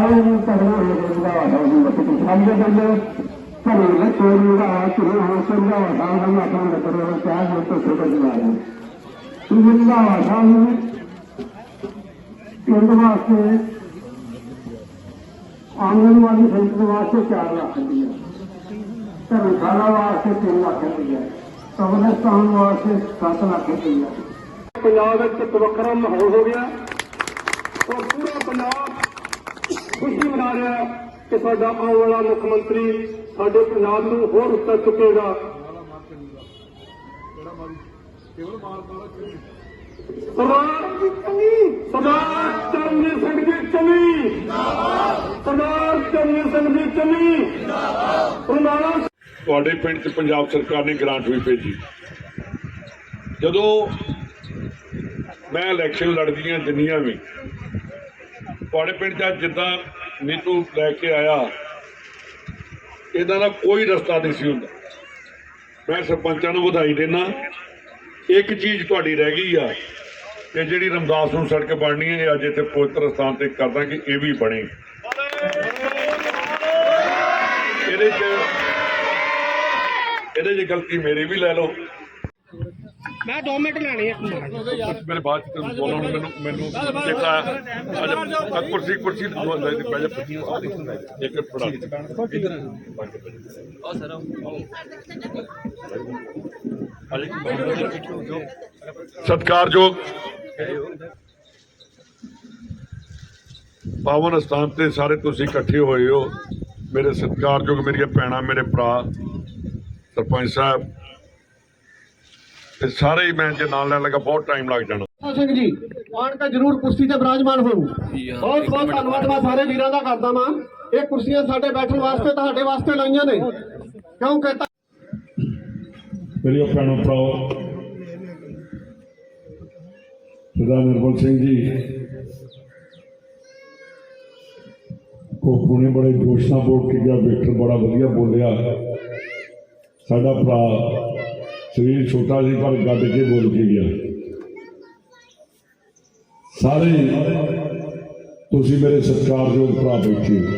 ਸਾਰੇ ਨੂੰ ਕਰਨਾ ਹੋਵੇਗਾ ਹੋਣੀ ਵਕਤ ਸਾਡੇ ਬੰਦੇ ਕਰੇ ਚੋਰੀ ਦਾ ਚੋਰੀ ਹੋ ਸਕਦਾ ਹੈ ਹਮ ਆਪਣਾ ਕਰੋ ਚਾਹ ਹੋ ਤਾਂ ਸੋਚ ਜਵਾਬ ਸੁਣਦਾ ਸਾਨੂੰ ਪਿੰਡ ਵਾਸਤੇ ਆਂਗਨਵਾੜੀ ਸੈਂਟਰ ਵਾਸਤੇ 4 ਲੱਖ ਰੁਪਇਆ ਧਰਮਸ਼ਾਲਾ ਵਾਸਤੇ 3 ਲੱਖ ਰੁਪਇਆ ਕਬਰਸਤਾਨ ਵਾਸਤੇ 7 ਲੱਖ ਰੁਪਇਆ ਪੰਜਾਬ ਵਿੱਚ ਇੱਕ ਵੱਖਰਾ ਮਾਹੌਲ ਹੋ ਗਿਆ ਔਰ ਪੂਰਾ ਪੰਜਾਬ ਖੁਸ਼ੀ ਮਨਾ ਰਿਹਾ ਕਿ ਸਾਡਾ ਆਉਣ ਵਾਲਾ ਮੁੱਖ ਮੰਤਰੀ ਸਾਡੇ ਪੰਜਾਬ ਨੂੰ ਹੋਰ ਉੱਤੇ ਚੁੱਕੇਗਾ। ਸਰਦਾਰ ਚਰਨਜੀਤ ਸਿੰਘ ਦੀ ਚਲੀ ਸਰਦਾਰ ਚਰਨਜੀਤ ਸਿੰਘ ਦੀ ਚਲੀ ਤੁਹਾਡੇ ਪਿੰਡ 'ਚ ਪੰਜਾਬ ਸਰਕਾਰ ਨੇ ਗ੍ਰਾਂਟ ਵੀ ਭੇਜੀ। ਜਦੋਂ ਮੈਂ ਇਲੈਕਸ਼ਨ ਲੜਦੀਆਂ ਜਿੰਨੀਆਂ ਵੀ ਤੁਹਾਡੇ ਪਿੰਡ 'ਚ ਜਿੱਦਾਂ ਨੀਤੂ ਲੈ ਕੇ ਆਇਆ ਇਹਦਾ ਦਾ ਕੋਈ ਰਸਤਾ ਨਹੀਂ ਸੀ ਹੁੰਦਾ। ਮੈਂ ਸਰਪੰਚਾਂ ਨੂੰ ਵਧਾਈ ਦੇਣਾ। ਇੱਕ ਚੀਜ਼ ਤੁਹਾਡੀ ਰਹਿ ਗਈ ਆ ਕਿ ਜਿਹੜੀ ਰਮਦਾਸ ਨੂੰ ਸੜਕ ਬਣਨੀ ਹੈ, ਅੱਜ ਇੱਥੇ ਪਵਿੱਤਰ ਸਥਾਨ ਤੇ ਕਰਦਾ ਕਿ ਇਹ ਵੀ ਬਣੇ। ਇਹਦੇ 'ਚ ਗਲਤੀ ਮੇਰੀ ਵੀ ਲੈ ਲਓ। ਮੈਂ 2 ਮਿੰਟ ਲੈਣੇ ਆ ਮੇਰੇ ਬਾਅਦ ਚ ਬੋਲਣ ਮੈਨੂੰ ਚੇਤਾ ਕੁਰਸੀ ਇੱਕ ਫੜਾ ਸਤਿਕਾਰਯੋਗ ਪਾਵਨ ਸਥਾਨ ਤੇ ਸਾਰੇ ਤੁਸੀਂ ਇਕੱਠੇ ਹੋਏ ਹੋ। ਮੇਰੇ ਸਤਿਕਾਰਯੋਗ ਮੇਰੀਆਂ ਭੈਣਾਂ, ਮੇਰੇ ਭਰਾ, ਸਰਪੰਚ ਸਾਹਿਬ ਤੇ ਸਾਰੇ ਹੀ मैं जो नाल लगा बहुत टाइम लग जाना। ਸਿੰਘ ਜੀ ਆਣ ਕੇ ਜ਼ਰੂਰ ਕੁਰਸੀ ਤੇ ਬਿਰਾਜਮਾਨ ਹੋਣ। ਬਹੁਤ ਬਹੁਤ ਧੰਨਵਾਦ ਮੈਂ ਸਾਰੇ ਵੀਰਾਂ ਦਾ ਕਰਦਾ ਵਾਂ। ਇਹ ਕੁਰਸੀਆਂ ਸਾਡੇ ਬੈਠਣ ਵਾਸਤੇ ਤੁਹਾਡੇ ਵਾਸਤੇ ਲਾਈਆਂ ਨੇ ਕਿਉਂਕਿ मेरी भैनों भराओ, सरदार निर्मल सिंह जी कोकू ने बड़े जोश नाल बोल के गया, वेक्टर बड़ा वधिया बोलिया। साडा भरा शरीर छोटा सी पर गड्ड के बोल के गया। सारे तुसी मेरे सत्कारयोग भरा बैठे हो।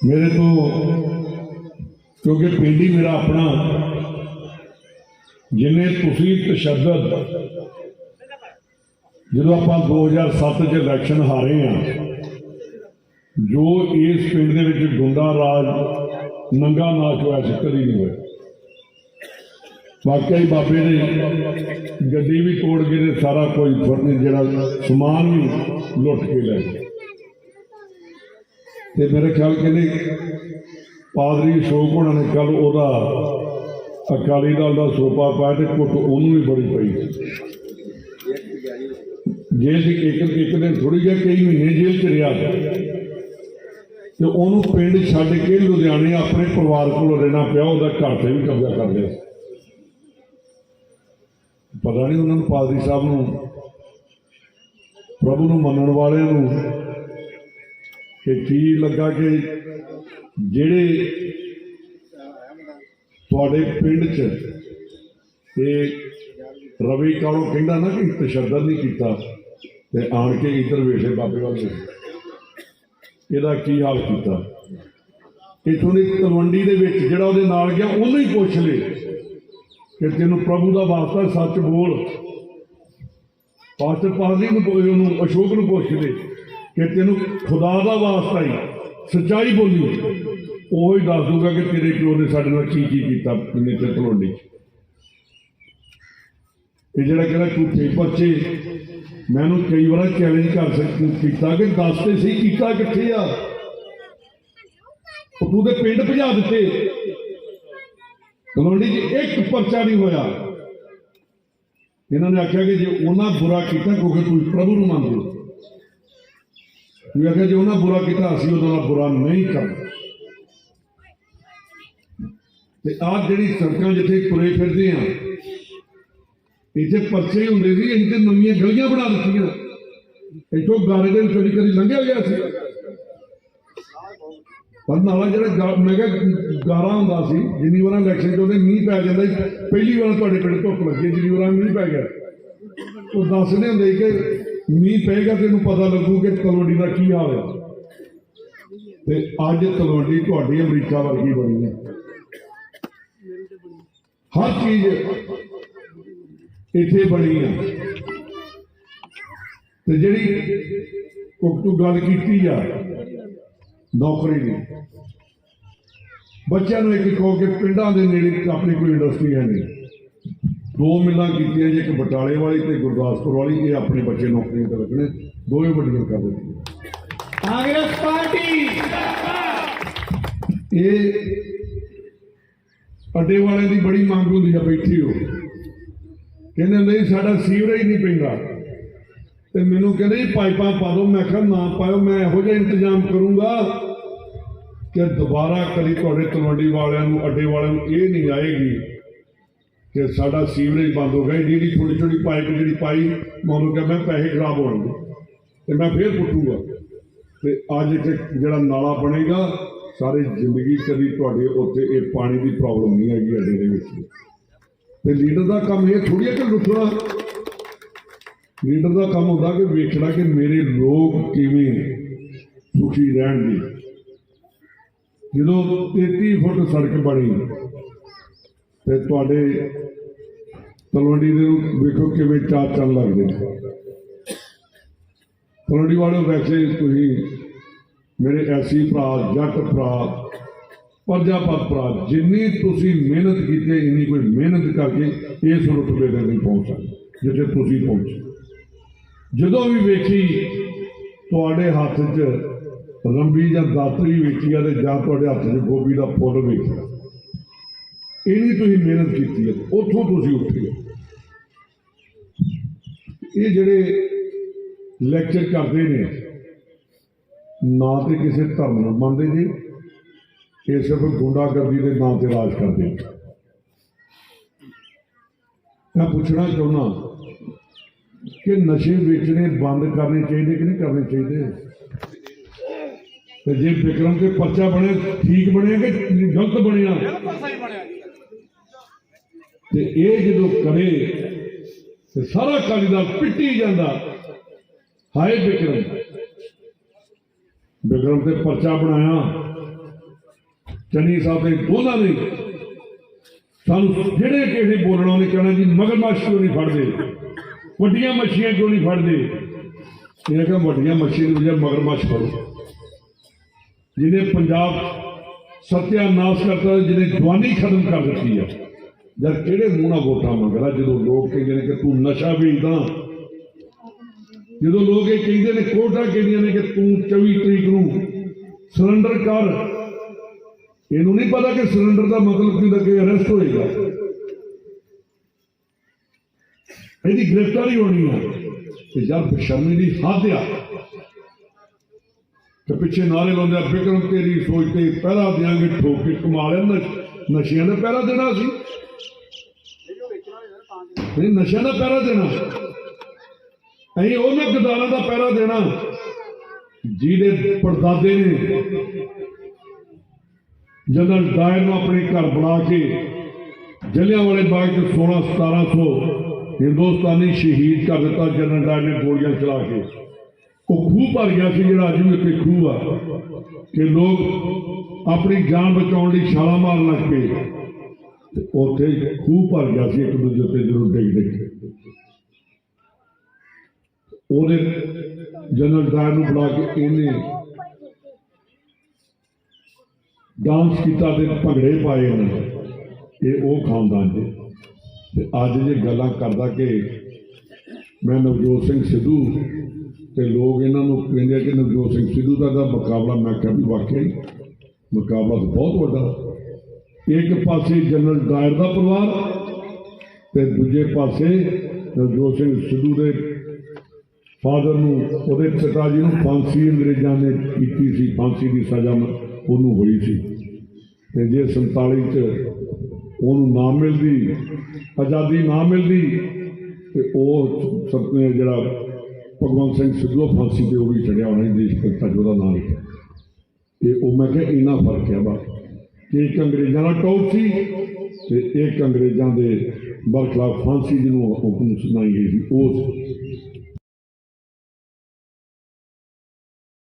मेरे तो क्योंकि पिंड ही मेरा अपना जिन्हें तुसी तशद्दद जो आप 2007 च इलैक्शन हारे हैं, जो इस पिंड के विच गुंडा राज नंगा नाच होया सी कदी नहीं होया। वाकई बाबे ने गड्डी भी तोड़ के सारा कोई फर्नीचर जिहड़ा समान भी लुट के लै गए। ते मेरे ख्याल के पादरी अशोक होना ने कल ओदा अकाली दल का सोपा पाया तो कुट उन्होंने भी बड़ी पई। जेल एक दिन थोड़ी जहा कई महीने जेल च रहा तो उन्होंने पिंड छड्ड के लुधियाने अपने परिवार को रहना पिया। वह घर से भी कब्जा कर लिया। पता नहीं उन्होंने पादरी साहब को प्रभु को मनण वाले कि की लगा कि ਜਿਹੜੇ ਤੁਹਾਡੇ ਪਿੰਡ 'ਚ ਰਵੀ ਕਾਲੋ ਕਹਿੰਦਾ ਨਾ ਕਿ ਤਸ਼ੱਦਦ ਨਹੀਂ ਕੀਤਾ ਤੇ ਆਣ ਕੇ ਇੱਧਰ ਵੇਖੇ ਬਾਬੇ ਵੱਲ ਇਹਦਾ ਕੀ ਹਾਲ ਕੀਤਾ। ਇੱਥੋਂ ਦੀ ਤਲਵੰਡੀ ਦੇ ਵਿੱਚ ਜਿਹੜਾ ਉਹਦੇ ਨਾਲ ਗਿਆ ਉਹਨੂੰ ਹੀ ਪੁੱਛ ਲੈ ਕਿ ਤੈਨੂੰ ਪ੍ਰਭੂ ਦਾ ਵਾਸਤਾ ਸੱਚ ਬੋਲ। ਪਾਸਟਰ ਪਾਦਰੀ ਨੂੰ ਉਹਨੂੰ ਅਸ਼ੋਕ ਨੂੰ ਪੁੱਛ ਲੈ ਕਿ ਤੈਨੂੰ ਖੁਦਾ ਦਾ ਵਾਸਤਾ ਹੀ सच्चाई बोली, वो ही दस दूंगा कि तेरे प्यो ने साढ़े नाल की किया तलवंडी। ये जरा कहना झूठे बच्चे मैनू कई बार चैलेंज कर किया कि दस तो सही किया किथे आ, तू तो पिंड भजा दिते। तलवंडी एक परचा नहीं होया। इन्होंने आख्या कि जो उन्हें बुरा किया क्योंकि तू प्रभु को मानते हो, आख्या जो उन्हें बुरा किया असीं उहदा बुरा नहीं करना। आज जी सड़क जिथे तुरे फिरते हैं इतने परचे होंगे सी, अं तो नवी गलियां बना दी। इतों गारे के कभी कभी लंघिया गया सी, पर नाला जो मैं क्या गारा होंदा सी जिन्नी बार इलैक्शन चलते मीह पै जाता। पहली बार तुहाडे पिंड धुप्प लगी, जिन्नी बार मीह पै गया वो दसदे होंदे कि मीह पेगा तेन पता लगू कि तलवंडी का की हाल है। ते अज तलवंडी तुहाडी अमरीका वर्गी बनी है, हर चीज इत्थे बनी है। ते जिहड़ी तू गल कीती आ नौकरी की, बच्चों को एक कहो कि पिंडां दे नेड़े अपनी कोई इंडस्ट्री है नहीं, 2 मिलां कीतियां जी, एक बटाले वाली ते गुरदासपुर वाली, ये अपने बच्चे नौकरियां ते लगने, दोवें वड्डियां कर दित्तियां। कांग्रेस पार्टी ये अड्डे वाले की बड़ी मांग होंदी है, बैठी हो कहते नहीं साडा सीवरेज नहीं पैंदा, ते मैनूं कहंदे जी पाइपां पा दो। मैं कहा ना पाओ, मैं इहो जिहा इंतजाम करूंगा कि दोबारा कभी तुहाडे तलवंडी वालियां नूं अड्डे वालियां नूं ये नहीं आएगी कि साडा सीवरेज बंद हो गया। जी छोटी छोटी पाइप जी पाई, मैं उन्होंने कहा मैं पैसे खराब होणगे तो मैं फिर पुट्टूंगा। तो अज एक जिहड़ा नाला बनेगा, सारी जिंदगी कभी तुहाडे उत्थे ये पानी की प्रॉब्लम नहीं आएगी अड्डे दे विच। ते लीडर का काम ये थोड़ी है कि लुटना, लीडर का काम होता कि वेखना कि मेरे लोग किवें सुखी रहन दी। जो 33 फुट सड़क बनी तो तुहाडे तलवंडी दे वेखो किवें चार चंद लगदे। तलवंडी वालों वैसे तुसीं मेरे ऐसी भरा, जट भरा, प्रजापत भरा, जिन्नी तुसीं मेहनत की इन्नी कोई मेहनत करके इस रुतबे ते नहीं पहुंच सकते जिथे तुसीं पहुंचे। जदों भी वेखी तुहाडे हत्थ च रंबी जां दातरी वेखी है जां तुहाडे हत्थ च गोभी का फुल वेखिया, इन्नी तुसीं मेहनत की है, उत्थों तुसीं उठे। ये जिहड़े लैक्चर करते हैं ना तो किसी धर्म नूं मनदे जी, ये सिर्फ गुंडागर्दी के नाम से राज करते हैं। मैं पूछना चाहना कि नशे बेचने बंद करने चाहिए कि नहीं करने चाहिए? तो जे विक्रम के पर्चा बने ठीक बने कि गलत बनया? तो ये जो करे तो सारा अकाली दल पिटी जाता, हाय विक्रम विक्रम से पर्चा बनाया चन्नी साहब ने दोनों ने सानू जेड़े किसी बोलना उन्हें कहना जी मगरमच्छ क्यों नहीं फड़ते, वड्डियां मच्छियां क्यों नहीं फड़ते? इन्हें कहा वड्डियां मच्छी की वजह मगरमच्छ फड़ो। जिन्हें पंजाब सत्यानाश करता, जिन्हें जवानी खत्म कर दी है, जब किहड़े मूँह नाल वोटां मंगदा? जो लोग कहते हैं कि तू नशा वेचदा, जो लोग ये कहते हैं कोर्टां कहदियां ने कि तू 24 तरीक नूं सरेंडर कर, इन्हों नहीं पता कि सरेंडर का मतलब की कि अरेस्ट होएगा, यदि गिरफ्तारी होनी है। तो जब बेशर्मी की हद आ तो पिछे नारे लाते विक्रम तेरी सोचते पहरा देंगे ठोक के कमा लिया, नशिया का पहरा देना सी नहीं, नशिया का पहरा देना अं उन्होंने गद्दारां का पहरा देना जिहदे परदादे ने जनरल डायर ने अपने घर बना के जलियांवाले बाग 16-1700 हिंदुस्तानी शहीद कर दिता। जनरल डायर ने गोलियां चला के वो खूह भर गया सी, जो अज भी उत्ते खूह आ कि लोग अपनी जान बचाने लिए छाला मार लग पे, उत्थे खूह भर गया सी एक दूजे उत्ते जरूर डिग डिग। ਉਹਦੇ जनरल डायर ਨੂੰ बुला के इन्हें डांस किया, भंगड़े पाए उन्हें, ये वो खानदान जे। अज जे गल्लां करदा कि मैं नवजोत सिंह सिद्धू ते लोग इन्हों कहते कि नवजोत सिंह सिद्धू का मुकाबला, मैं क्या भी वाकई मुकाबला तो बहुत वड्डा। एक पासे जनरल डायर का परिवार ते दूजे पासे नवजोत सिंह सिद्धू के फादर नूं पिता जी फांसी अंग्रेजों ने की सी, फांसी की सजा उन्होंने हुई सी। ते जे 47 उन्होंने ना मिलती, आज़ादी ना मिलती तो सपने जरा भगवंत सिंह सिद्धू फांसी पर भी चढ़िया होना देश भगता जो नाम लिखा। ये मैं क्या इन्ना फर्क है बस कि एक अंग्रेजों का टॉप सी ते एक अंग्रेजों के बरखिलाफ फांसी जिन्होंने हुक्म सुनाई गई थी।